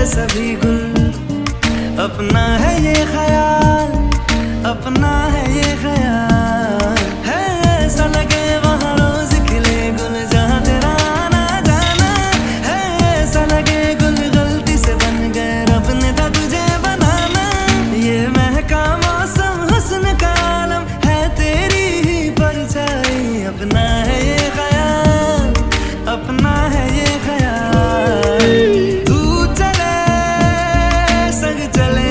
सभी गुल अपना है ये ख्याल, अपना है ये ख्याल है, ऐसा लगे वहाँ रोज खिले गुल जहाँ तेरा आना जाना है, ऐसा लगे गुल गलती से बन गए रब ने था तुझे बनाना। ये महका मौसम हुस्न का आलम है तेरी ही परछाई, अपना है ये ख्याल, अपना है ये ख्याल। तू चले संग चले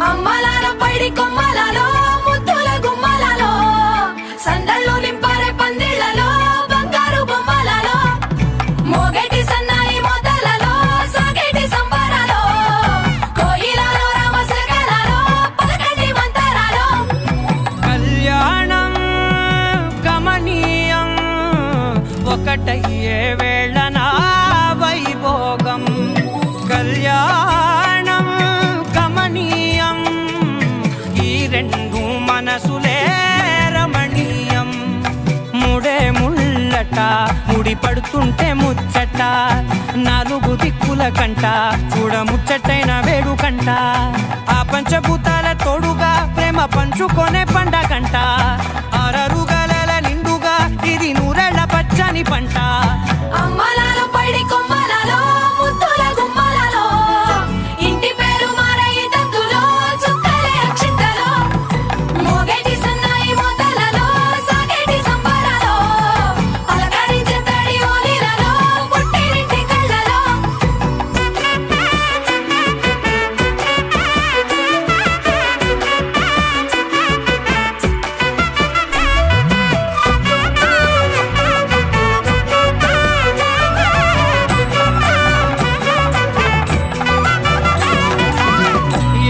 అమ్మలాలో పైడి కొమ్మలాలో ముద్దుల గుమ్మలాలో సందళ్ళు నింపారే పందిళ్లలో బంగారు బొమ్మలాలో మోగేటి సన్నాయి మోతలలో సాగేటి సంబరాలో కోయిలలో రామశకలాలో పలకటి మంతరాలో కళ్యాణం గమనీయం ఒకటయ్యే వేళనా వైభోగం, కళ్యాణం గమనీయం ఈ రెండు మనసులే రమణీయం, ముడే ముళ్ళట ముడి పడుతుంటే ముచ్చట, నాలుగు దిక్కుల కంట చూడ ముచ్చటైన వేడుకంట, ఆ పంచభూతాల తోడుగా ప్రేమ పంచుకొనే పండగంట, ఆరరుగల నిండుగా ఇది నూరెళ్ళ పచ్చని పంట. అమ్మలాలో పైడి కొమ్మలాలో ముద్దుల గుమ్మలాలో ఇంటి పేరు మారయి తంతులో చుక్కలే అక్షింతలో మోగేటి సన్నాయి మోతలలో సాగేటి సంబరాలో పలకరించే తడి ఓలిలలో పుట్టినింటి కళ్ళలో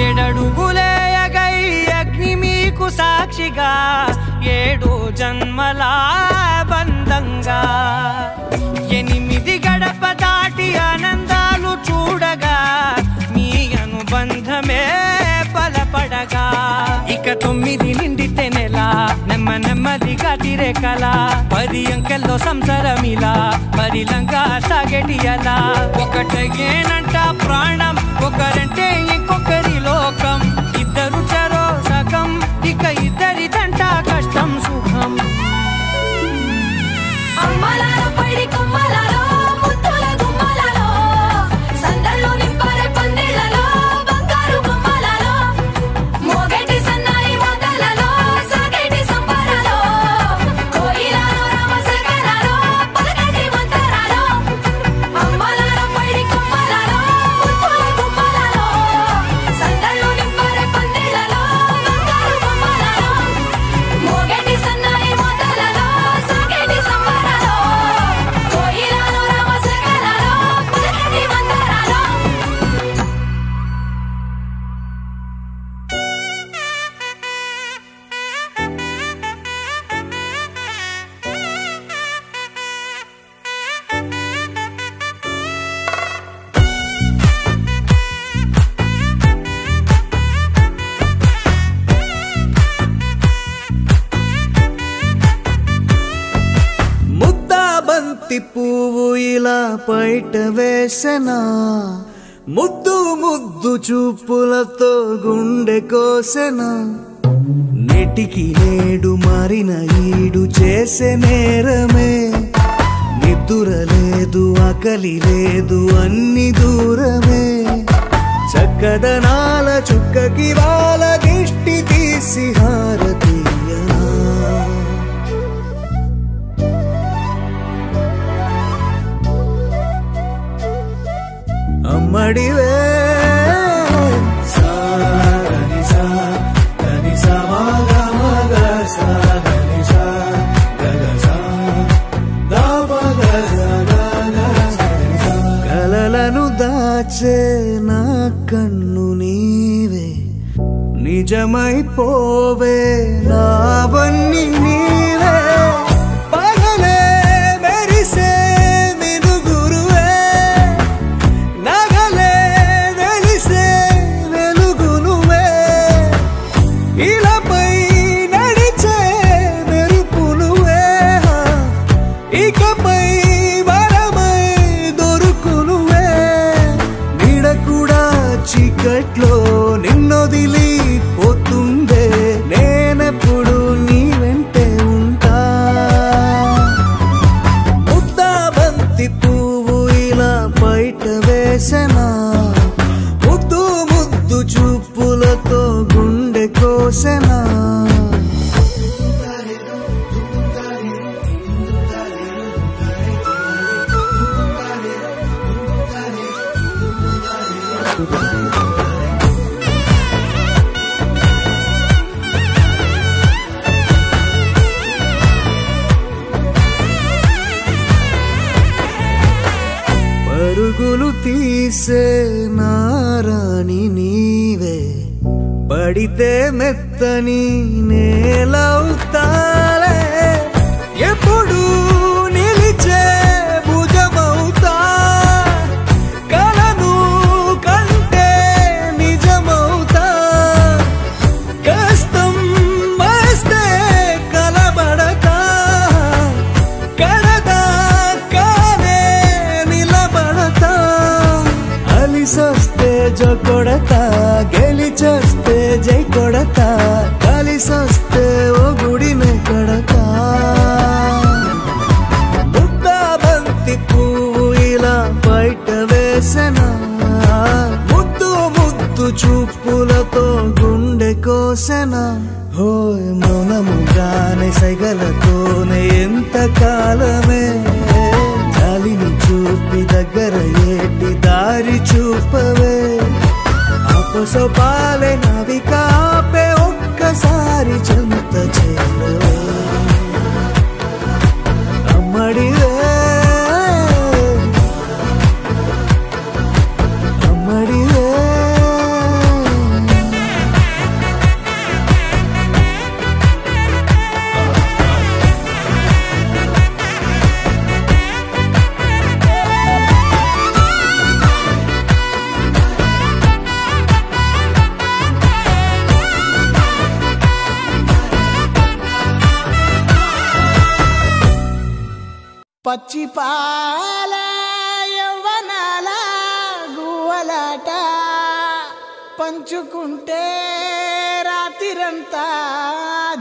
ఏడడుగులేయగై అగ్ని మీకు సాక్షిగా ఏడు జన్మల బంధంగా, ఎనిమిది గడప దాటి ఆనందాలు చూడగా మీ అనుబంధమే బలపడగా, ఇక 9 నిండితే నెల నెమ్మదిగా తిరేకల, 10 అంకెల్లో సంసారమిలా పరిలంగా సాగేటి అలా, ఒకటేనంట ప్రాణం ఒకరంటే ఇంకొకరి లోకం, ఇద్దరు చరో సగం ఇక ఇద్దరిదంట కష్టం సుఖం. అమ్మలాలో పైడి కొమ్మలాలో ముద్దుల గుమ్మలాలో సందళ్ళు నింపారే పందిళ్లలో బంగారు బొమ్మలాలో మోగేటి సన్నాయి మోతలలో సాగేటి సంబరాలో కోయిలలో రామశకలాలో పలకటి మంతరాలో. అమ్మలాలో పైడి కొమ్మలాలో ముద్దుల గుమ్మలాలో సందళ్ళు నింపారే పందిళ్లలో బంగారు బొమ్మలాలో మోగేటి సన్నాయి మోతలలో సాగేటి సంబరాలో కోయిలలో రామశకలాలో పలకటి మంతరాలో. ముద్దా బంతి పువ్వు ఇలా బయట వేసెనా, ముద్దు ముద్దు చూపులతో గుండె కోసెనా, నెటికి నేడు మారిన ఈడు చేసే నేరమే, నిద్ర లేదు ఆకలి లేదు అన్ని దూరమే, చక్కదనాల చుక్కకి వాళ్ళ దిష్టి తీసి హారతీయనా. అమ్మడివే కలలను దాచే నా కన్ను నీవే, నిజమైపోవే నావన్నీ నీవే, పగలే మెరిసే మినుగురువే, నగలే ఇలా బయట వేసెనా ముద్దు ముద్దు చూపులతో గుండె కోసెనా పరుగులు తీసే నారాణి నీవే పడితే మెత్తని నేలవుతాలే ఎప్పుడు నిలిచే భుజమవుతా కలను కంటే నిజమవుతా కష్టం వస్తే కలబడతా కడదా కానే నిలబడతా అలిసొస్తే జో కొడతా గెలిచొస్తే జై కొడతా కలిసొస్తే ఓ గుడినే కడతా ముద్దా బంతి పువ్వు ఇలా బయట వేసెనా ముద్దు ముద్దు చూపులతో గుండె కోసెనా హోయ్ మౌనముగానే సైగలతోనే ఎంత కాలమే జాలిని చూపి దగ్గర ఏటి దారి చూపవే అపసోపాలే నవికాపే ఒక్కసారి చెంత చేరవే అమ్మడివే అమ్మడివే పచ్చి పాల యవ్వనాల గువ్వలాట పంచుకుంటే రాత్రిరంతా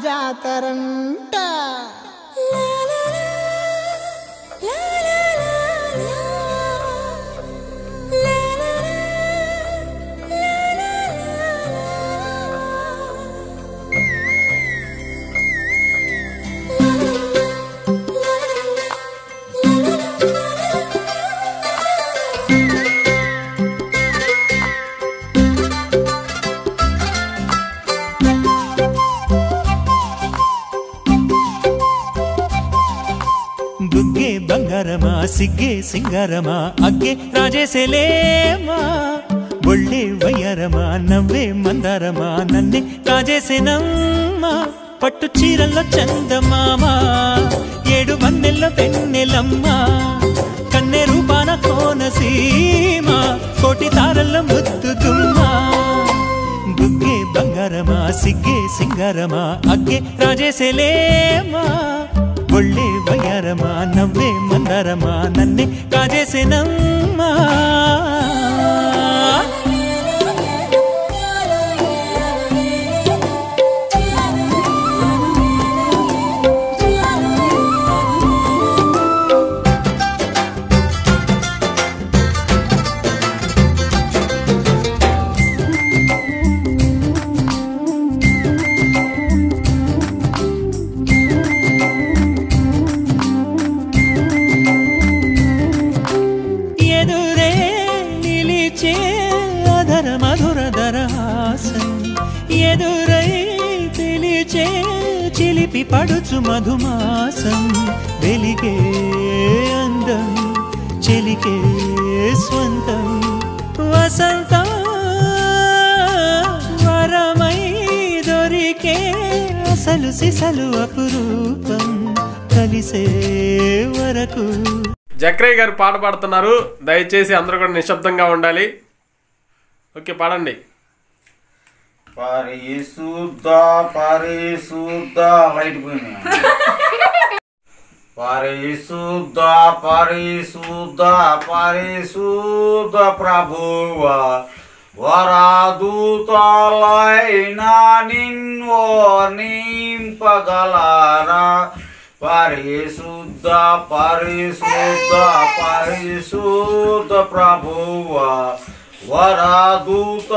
జాతరంట బుగ్గే బంగారమా సిగ్గే సింగారమా అగ్గే రాజేసేలేమా ఒళ్ళే వయ్యారమా నవ్వే మందారమా నన్నే కాజేసేనమ్మా పట్టు చీరల్లో చందమామా ఏడు వన్నెల్లో వెన్నెలమ్మా కన్నె రూపాన కోనసీమా కోటి తారల్లో ముద్దుదుమ్మా బుగ్గే బంగారమా సిగ్గే సింగారమా అగ్గే రాజేసేలేమా ఒళ్ళే వయ్యారమా నవ్వే మందారమా నన్నే కాజేసేనమ్మా ఎదురై పిలిచే చిలిపి పడుచు మధుమాసం వెలిగే అందం చెలికే స్వంతం వసంతం వరమై దొరికే అసలు సిసలు అపురూపం కలిసే వరకు. జక్రయ్య గారు పాట పాడుతున్నారు, దయచేసి అందరూ కూడా నిశ్శబ్దంగా ఉండాలి. ఓకే, పాడండి. పరిశుద్ధ పరిశుద్ధ లైట్ పోయింది. పరిశుద్ధ పరిశుద్ధ పరిశుద్ధ ప్రభువా వరదూతలైన నిన్ను నింపగలరా పరిశుద్ధ పరిశుద్ధ పరిశుద్ధ ప్రభువా వరదూతలైన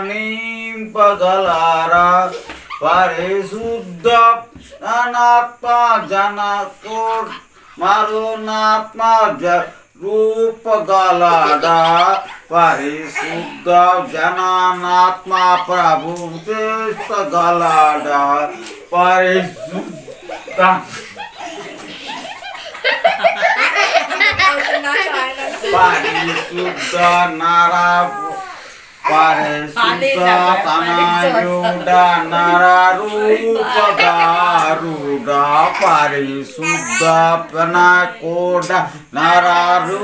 నింపగలరా పరిశుద్ధ అనాత్మ జనకో మరునాత్మ రూపగలడా పరిశుద్ధ జనానాత్మ ప్రభు చేస్తగలడా పరిశుద్ధ పరిశుద్ధ నరా పరిశుద్ధ తనయుడ నరరూపదారుడ పరిశుద్ధ పనకోడ నరరూపదారుడ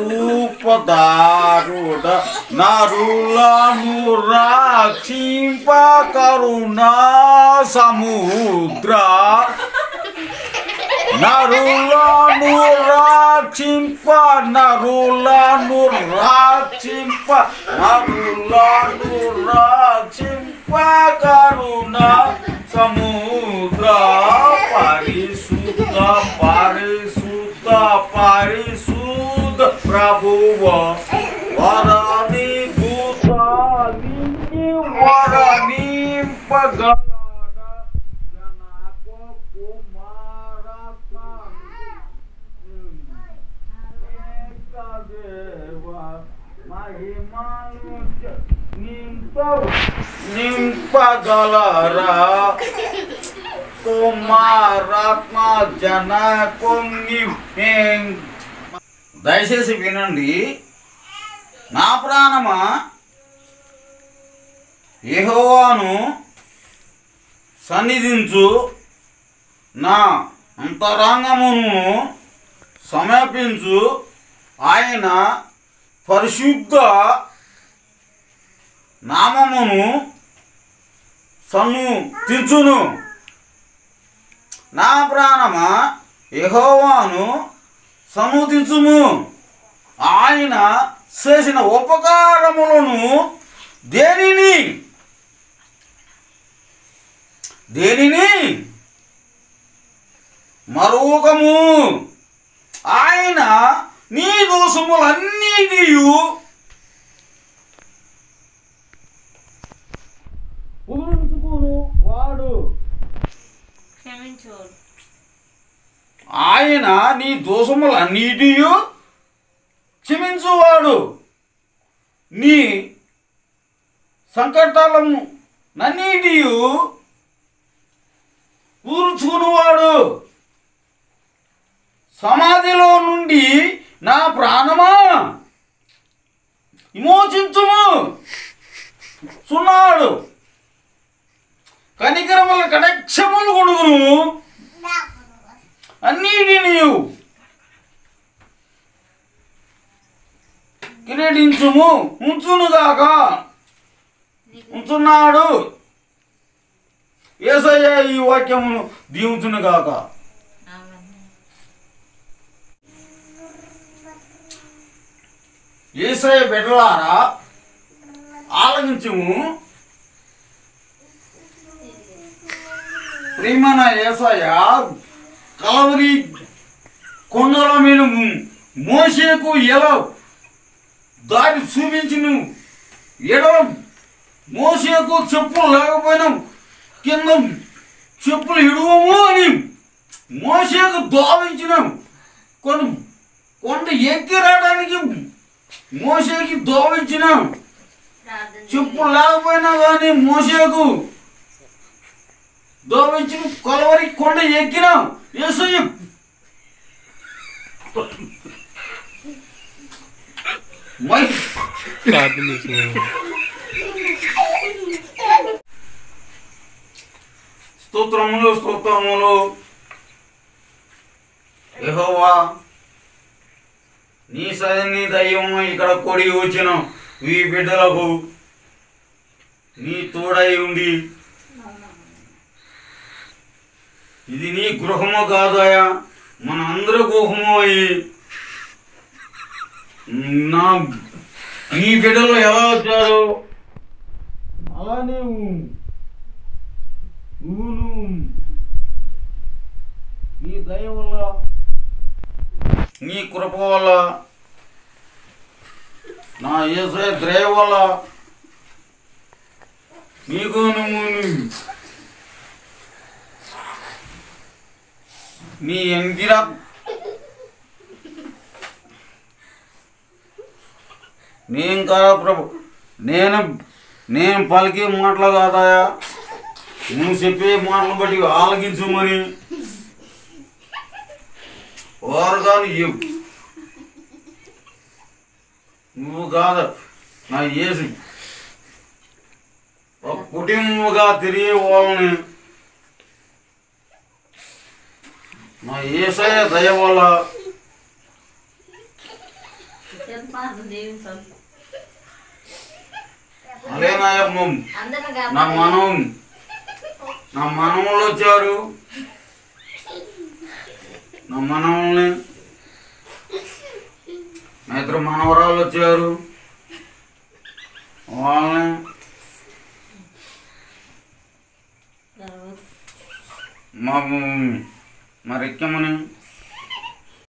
నరులను రక్షింప కరుణా సముద్ర నరులను రక్షింప నరులను రక్షింప నరులను రక్షింప కరుణ సముద్ర పరిశుద్ధ పరిశుద్ధ పరిశుద్ధ ప్రభువ వరని దూతాలిని వరనింపగ నింపగలరా కుమారాత్మ జనకం దయచేసి వినండి. నా ప్రాణమా యెహోవాను సన్నిధించు, నా అంతరంగమును సమర్పించు. ఆయన పరిశుద్ధ నామమును సన్నుతించును. నా ప్రాణమా యెహోవాను సన్నుతించుము. ఆయన చేసిన ఉపకారములను దేనిని మరొకము. ఆయన నీ దోషములన్నీయు పూజించుకును వాడు. ఆయన నీ దోషములన్నీయు క్షమించువాడు. నీ సంకటాలను నన్నీటియు కూర్చుకునివాడు. సమాధిలో నుండి నా ప్రాణమా విమోచించుము సున్నాడు. కనికరముల కటాక్షములు కొడుకును అన్నిటిని కిరీటించుము ఉంచునుగాక ఉంచున్నాడు. యేసయ్య ఈ వాక్యమును దీవుచునుగాక. యేసయ్య బిడ్డలారా ఆలకించుము. ప్రియమైన యేసయ్య కలవరి కొండల మీద మోషేకు ఎలా దారి చూపించిన ఎడవ మోషేకు చెప్పులు లేకపోయినా కింద చెప్పులు ఇడువము అని మోషేకు దోవించినాం. కొండ ఎక్కి రావడానికి మోషేకి దోవించినాం. చెప్పులు లేకపోయినా కానీ మోషేకు దోవించిన కొలవరి కొండ ఎక్కినాం. యేసయ్య స్తోత్రములు స్తోత్రములు. యెహోవా నీ సన్ని దయ్యం ఇక్కడ కొడి వచ్చిన ఈ బిడ్డలకు నీ తోడై ఉండి, ఇది నీ గృహము కాదయా, మన అందరి గృహము అయి నీ బిడ్డలు ఎలా వచ్చారో అలానే నీ దయ వల్ల నీ కృప వల్ల నా యేసయ్య దయ వల్ల నీకు నీ ఎంగిరా నేను కాదా ప్రభు నేను పలికే మాటలు కాదాయా నువ్వు చెప్పే మాటలు బట్టి ఆలకించమని వారు కానీ నువ్వు కాదా నా యేసు ఒక కుటుంబముగా తిరిగే వాళ్ళని నా యేసయ్య దయ వల్ల అదే నా మనవులు వచ్చారు నా మనవుల్ని నా ఇద్దరు మనవరాలు వచ్చారు వాళ్ళని మా రెక్కమని